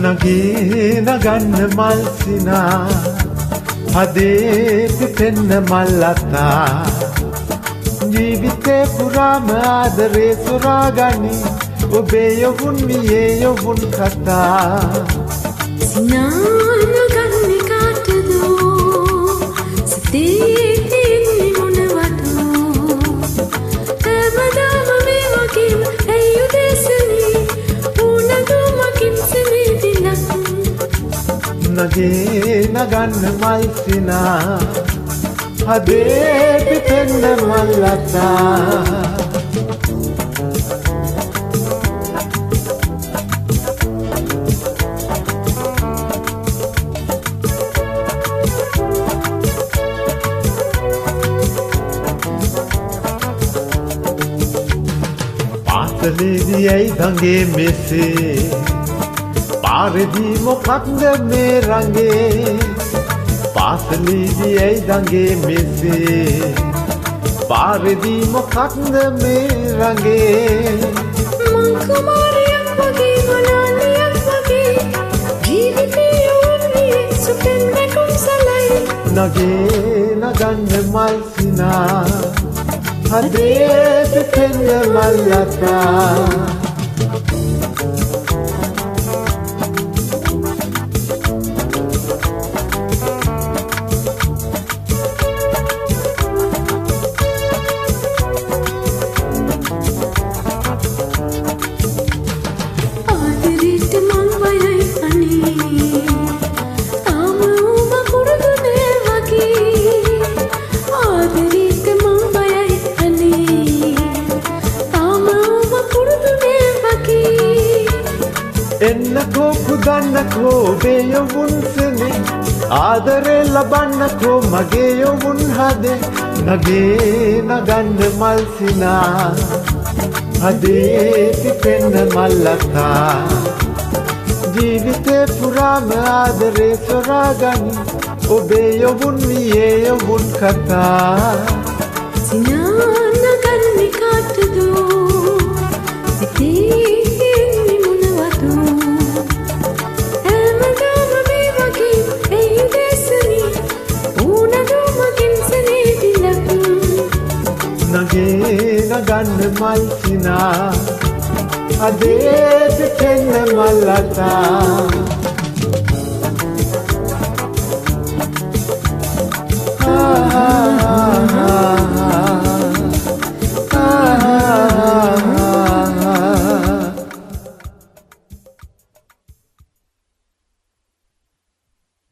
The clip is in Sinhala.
නගේ නගන්න මල් සිනා හදේ පිපෙන්න මල් අතා ජීවිතේ පුරාම ආදරේ සොරාගනි ඔබේ යොවුන් මියේ යොවුන් කතා සිනා නගන්නේ කාටද සිතේ තියෙන්නේ මොනවද හැමදාම මේ වගේම ඇයි උදෙසනේ පුනදුමකින් සෙනෙදිලක් නගේ නගන්න මල් සිනා හදේ පිපෙන්න මල් අතා පාසලේදී ඇයි දඟේ මෙසේ පාරදී මොකක්ද මේ රඟේ පාසලේදී ඇයි දඟේ මෙසේ පාරදී මොකක්ද මේ රඟේ මං කුමාරයක් වගේ මොනාලියක් වගේ ජීවිතේ යෝනියේ සුපෙන්න කුම්සලයි නගේ නගන්න මල් සිනා හදේ පිපෙන්න මල් අතා එන්නකෝ පුදන්නකෝ ඔබේ යොවුන් සෙනෙ ආදරේ ලබන්නකෝ මගේ යොවුන් හදේ නගේ නගන්න මල් සිනා හදේ පිපෙන්න මල් අතා ජීවිතේ පුරාම ආදරේ සොරාගනි ඔබේ යොවුන් මියේ යොවුන් කතා සිනා නගන්නේ කාටද සිතේ නගේ නගන්න මල් සිනා හදේ පිපෙන්න මල් අතා